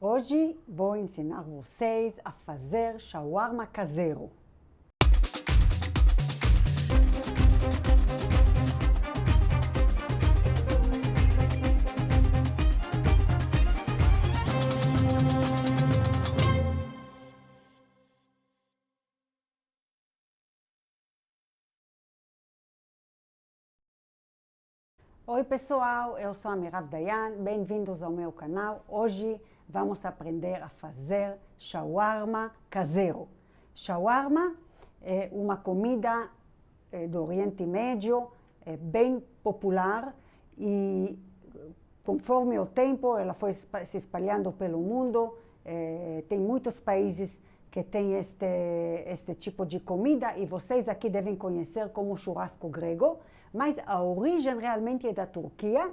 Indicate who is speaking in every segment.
Speaker 1: Hoje vou ensinar vocês a fazer shawarma caseiro. Oi pessoal, eu sou a Mirav Dayan, bem-vindos ao meu canal. Hoje vamos aprender a fazer shawarma caseiro. Shawarma é uma comida do Oriente Médio, bem popular e conforme o tempo ela foi se espalhando pelo mundo. Tem muitos países que têm este tipo de comida e vocês aqui devem conhecer como churrasco grego, mas a origem realmente é da Turquia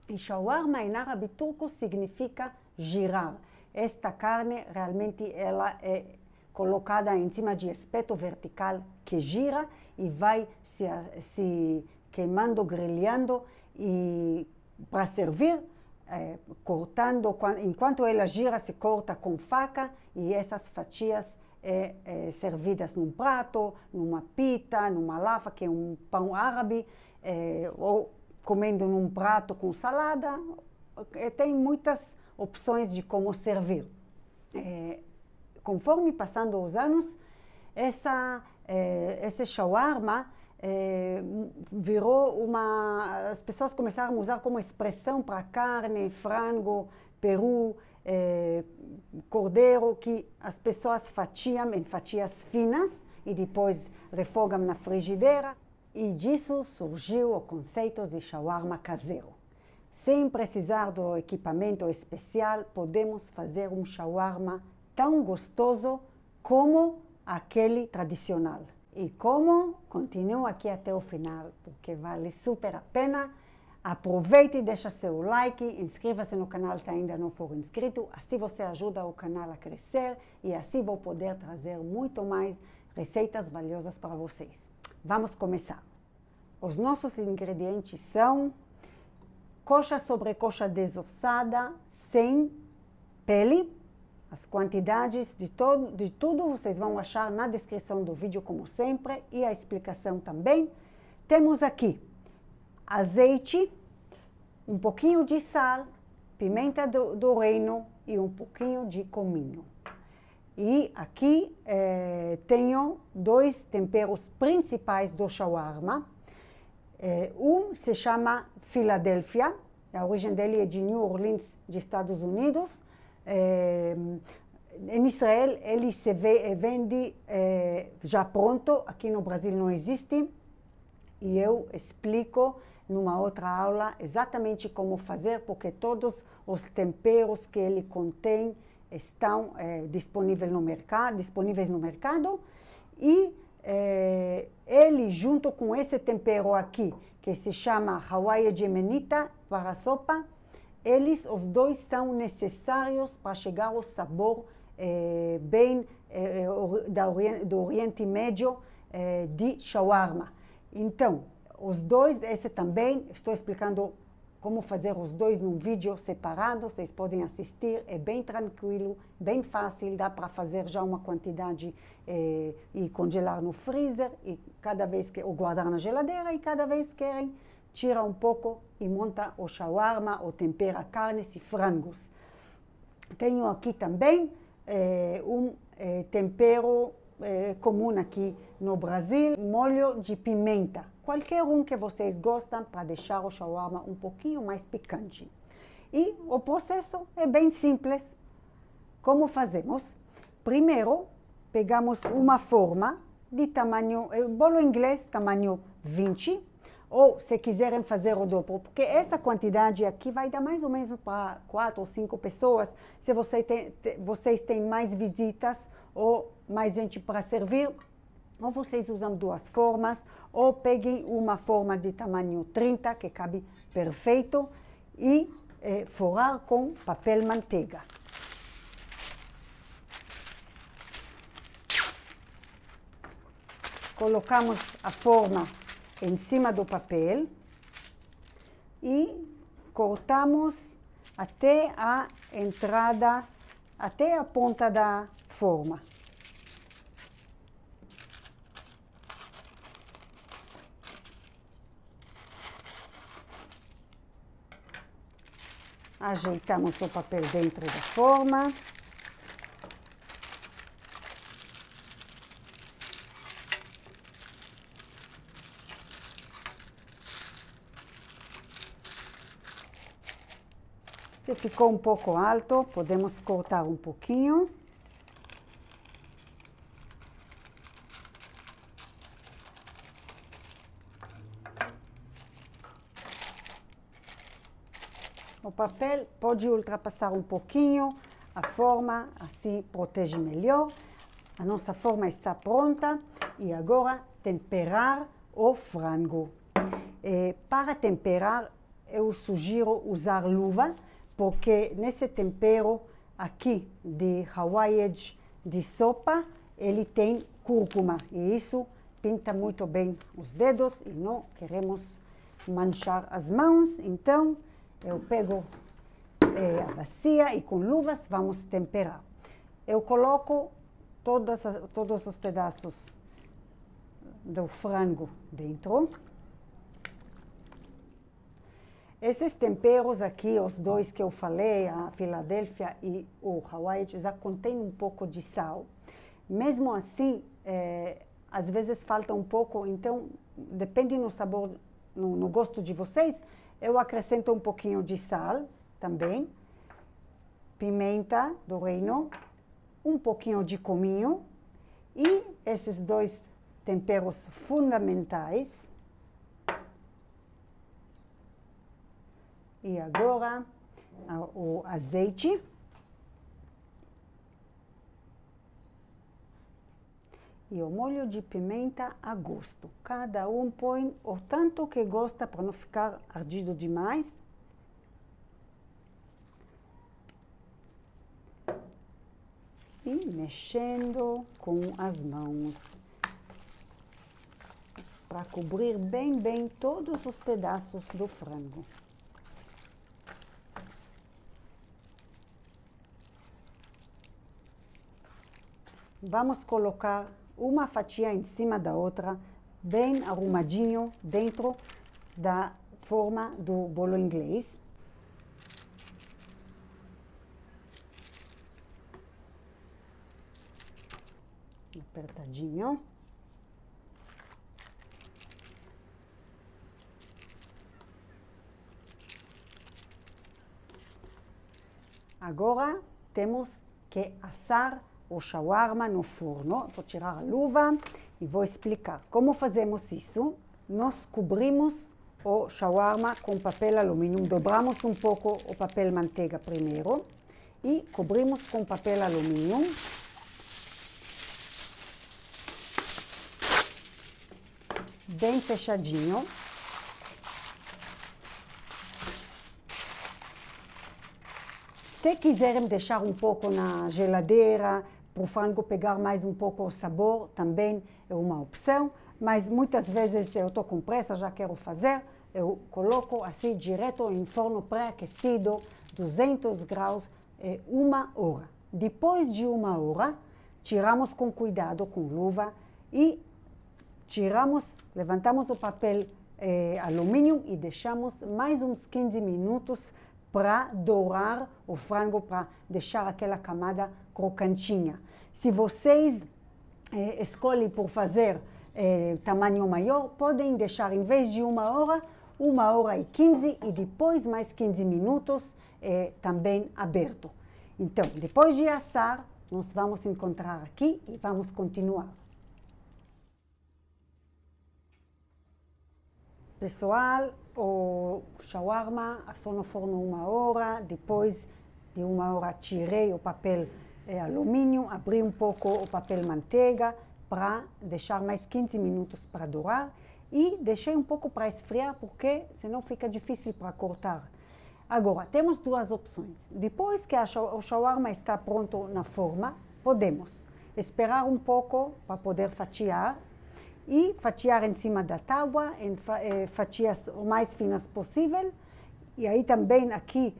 Speaker 1: e shawarma em árabe turco significa girar. Esta carne realmente ela é colocada em cima de espeto vertical que gira e vai se queimando, grelhando e para servir, cortando, enquanto ela gira, se corta com faca e essas fatias servidas num prato, numa pita, numa lava, que é um pão árabe, ou comendo num prato com salada. Tem muitas opções de como servir. Conforme passando os anos, esse shawarma virou as pessoas começaram a usar como expressão para carne, frango, peru, cordeiro, que as pessoas fatiam em fatias finas e depois refogam na frigideira. E disso surgiu o conceito de shawarma caseiro. Sem precisar do equipamento especial, podemos fazer um shawarma tão gostoso como aquele tradicional. E como? Continue aqui até o final, porque vale super a pena. Aproveite e deixa seu like, inscreva-se no canal se ainda não for inscrito, assim você ajuda o canal a crescer e assim vou poder trazer muito mais receitas valiosas para vocês. Vamos começar. Os nossos ingredientes são coxa sobre coxa desossada, sem pele. As quantidades de tudo vocês vão achar na descrição do vídeo, como sempre, e a explicação também. Temos aqui azeite, um pouquinho de sal, pimenta do reino e um pouquinho de cominho. E aqui tenho dois temperos principais do shawarma. Um se chama Filadélfia, a origem dele é de New Orleans, de Estados Unidos. Em Israel ele se vende já pronto, aqui no Brasil não existe, e eu explico numa outra aula exatamente como fazer, porque todos os temperos que ele contém estão disponíveis no mercado, e ele junto com esse tempero aqui, que se chama Hawaii Jemenita para a sopa, os dois são necessários para chegar ao sabor bem do Oriente Médio de shawarma. Então, os dois, esse também, estou explicando como fazer os dois num vídeo separado, vocês podem assistir, é bem tranquilo, bem fácil, dá para fazer já uma quantidade e congelar no freezer, e cada vez que, ou guardar na geladeira, e cada vez querem, tira um pouco e monta o shawarma ou tempera carnes e frangos. Tenho aqui também um tempero comum aqui no Brasil, molho de pimenta. Qualquer um que vocês gostam para deixar o shawarma um pouquinho mais picante. E o processo é bem simples. Como fazemos? Primeiro, pegamos uma forma de tamanho, bolo inglês, tamanho 20, ou se quiserem fazer o dobro, porque essa quantidade aqui vai dar mais ou menos para 4 ou 5 pessoas. Se vocês têm mais visitas ou mais gente para servir, ou vocês usam duas formas, ou peguem uma forma de tamanho 30, que cabe perfeito, e forrar com papel manteiga. Colocamos a forma em cima do papel e cortamos até a entrada até a ponta da forma. Ajeitamos o papel dentro da forma. Se ficou um pouco alto, podemos cortar um pouquinho. O papel pode ultrapassar um pouquinho a forma, assim protege melhor. A nossa forma está pronta e agora temperar o frango. Para temperar, eu sugiro usar luva, porque nesse tempero aqui de Hawaii de sopa, ele tem cúrcuma e isso pinta muito bem os dedos e não queremos manchar as mãos. Então, eu pego a bacia e com luvas vamos temperar. Eu coloco todos os pedaços do frango dentro. Esses temperos aqui, os dois que eu falei, a Filadélfia e o Hawaii, já contém um pouco de sal. Mesmo assim, às vezes falta um pouco, então depende no sabor, no gosto de vocês. Eu acrescento um pouquinho de sal também, pimenta do reino, um pouquinho de cominho e esses dois temperos fundamentais. E agora o azeite. E o molho de pimenta a gosto. Cada um põe o tanto que gosta para não ficar ardido demais. E mexendo com as mãos. Para cobrir bem todos os pedaços do frango. Vamos colocar uma fatia em cima da outra, bem arrumadinho dentro da forma do bolo inglês. Apertadinho. Agora temos que assar o shawarma no forno. Vou tirar a luva e vou explicar como fazemos isso. Nós cobrimos o shawarma com papel alumínio, dobramos um pouco o papel manteiga primeiro e cobrimos com papel alumínio. Bem fechadinho. Se quiserem deixar um pouco na geladeira, para o frango pegar mais um pouco o sabor, também é uma opção, mas muitas vezes eu estou com pressa, já quero fazer, eu coloco assim direto em forno pré-aquecido, 200 graus, 1 hora. Depois de 1 hora, tiramos com cuidado, com luva, e levantamos o papel alumínio e deixamos mais uns 15 minutos para dourar o frango, para deixar aquela camada crocantinha. Se vocês escolhem por fazer tamanho maior, podem deixar, em vez de 1 hora, 1 hora e 15 e depois mais 15 minutos também aberto. Então, depois de assar, nós vamos encontrar aqui e vamos continuar. Pessoal, o shawarma assou no forno 1 hora, depois de 1 hora tirei o papel alumínio, abri um pouco o papel manteiga para deixar mais 15 minutos para dourar e deixei um pouco para esfriar porque senão fica difícil para cortar. Agora, temos duas opções. Depois que o shawarma está pronto na forma, podemos esperar um pouco para poder fatiar e fatiar em cima da tábua, em fatias o mais finas possível. E aí também aqui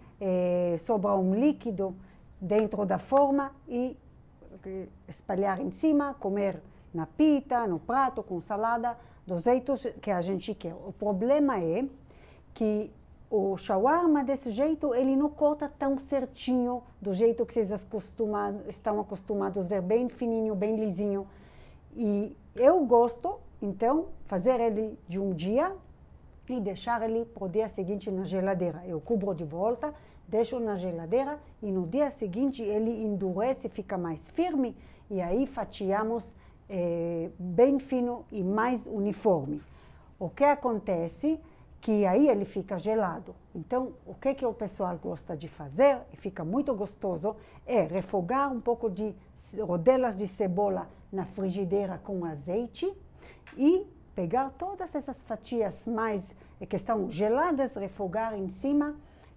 Speaker 1: sobra um líquido dentro da forma e espalhar em cima, comer na pita, no prato, com salada, dos jeitos que a gente quer. O problema é que o shawarma desse jeito, ele não corta tão certinho, do jeito que vocês estão acostumados a ver, bem fininho, bem lisinho. E eu gosto, então, fazer ele de um dia e deixar ele para o dia seguinte na geladeira. Eu cubro de volta, deixo na geladeira e no dia seguinte ele endurece, fica mais firme e aí fatiamos bem fino e mais uniforme. O que acontece que aí ele fica gelado. Então, o que o pessoal gosta de fazer, e fica muito gostoso, é refogar um pouco de rodelas de cebola na frigideira com azeite e pegar todas essas fatias mais que estão geladas, refogar em cima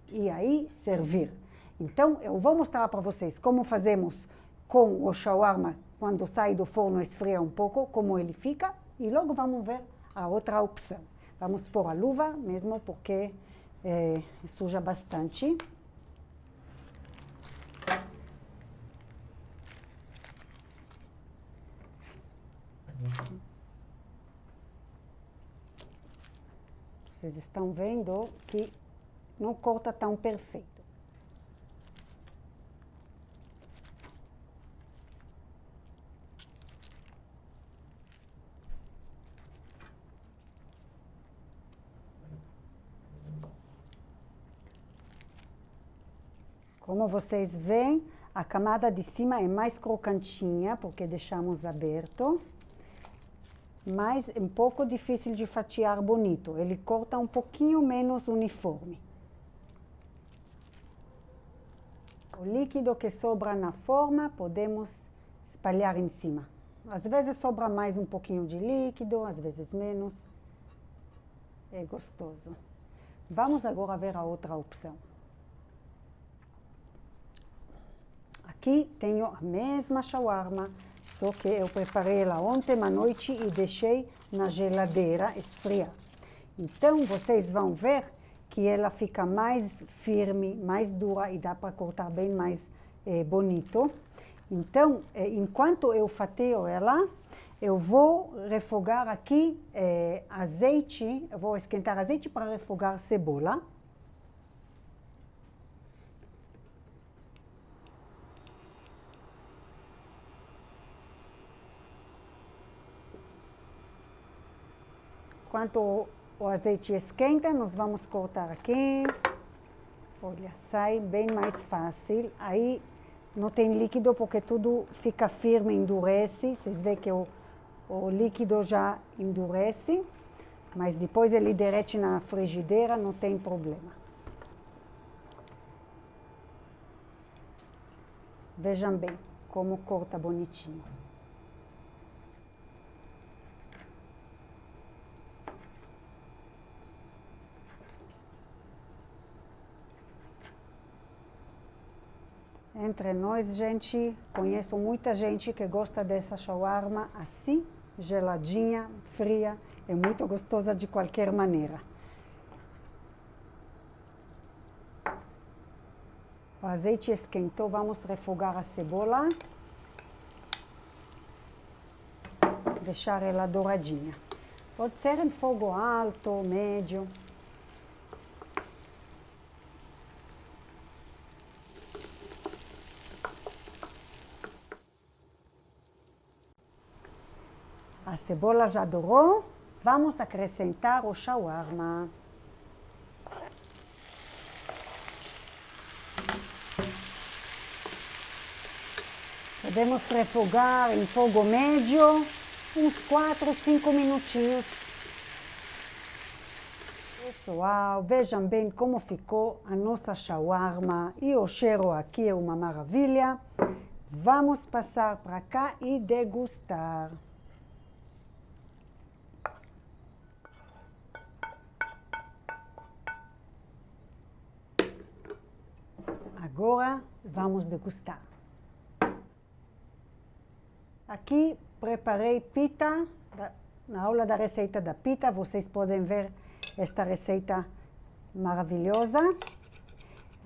Speaker 1: e aí servir. Então, eu vou mostrar para vocês como fazemos com o shawarma quando sai do forno, esfria um pouco, como ele fica, e logo vamos ver a outra opção. Vamos pôr a luva, mesmo porque suja bastante. Vocês estão vendo que não corta tão perfeito. Como vocês veem, a camada de cima é mais crocantinha, porque deixamos aberto. Mas é um pouco difícil de fatiar bonito. Ele corta um pouquinho menos uniforme. O líquido que sobra na forma, podemos espalhar em cima. Às vezes sobra mais um pouquinho de líquido, às vezes menos. É gostoso. Vamos agora ver a outra opção. Aqui tenho a mesma shawarma, só que eu preparei ela ontem à noite e deixei na geladeira esfriar. Então, vocês vão ver que ela fica mais firme, mais dura e dá para cortar bem mais bonito. Então, enquanto eu fateo ela, eu vou refogar aqui azeite, eu vou esquentar azeite para refogar cebola. Enquanto o azeite esquenta, nós vamos cortar aqui. Olha, sai bem mais fácil. Aí não tem líquido porque tudo fica firme, endurece. Vocês veem que o líquido já endurece, mas depois ele derrete na frigideira, não tem problema. Vejam bem como corta bonitinho. Entre nós, gente, conheço muita gente que gosta dessa shawarma assim, geladinha, fria, é muito gostosa de qualquer maneira. O azeite esquentou, vamos refogar a cebola. Deixar ela douradinha. Pode ser em fogo alto, médio. A cebola já dourou, vamos acrescentar o shawarma. Podemos refogar em fogo médio, uns 4, 5 minutinhos. Pessoal, vejam bem como ficou a nossa shawarma e o cheiro aqui é uma maravilha. Vamos passar para cá e degustar. Agora vamos degustar. Aqui preparei pita, na aula da receita da pita, vocês podem ver esta receita maravilhosa.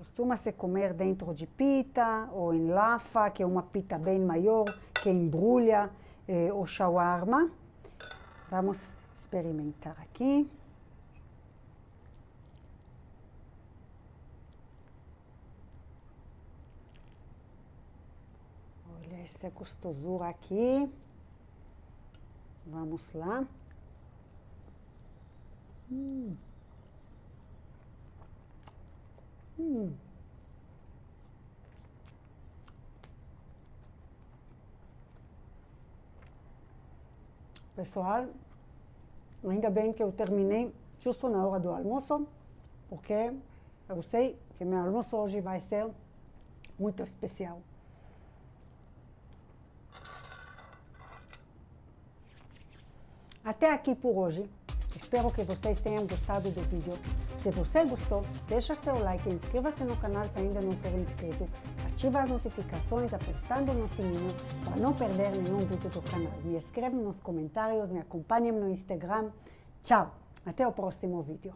Speaker 1: Costuma-se comer dentro de pita ou em lafa, que é uma pita bem maior, que embrulha o shawarma. Vamos experimentar aqui. Olha essa gostosura aqui. Vamos lá. Pessoal, ainda bem que eu terminei justo na hora do almoço, porque eu sei que meu almoço hoje vai ser muito especial. Até aqui por hoje. Espero que vocês tenham gostado do vídeo. Se você gostou, deixa seu like e inscreva-se no canal se ainda não for inscrito. Ativa as notificações apertando no sininho para não perder nenhum vídeo do canal. Me escreve nos comentários, me acompanhe no Instagram. Tchau! Até o próximo vídeo.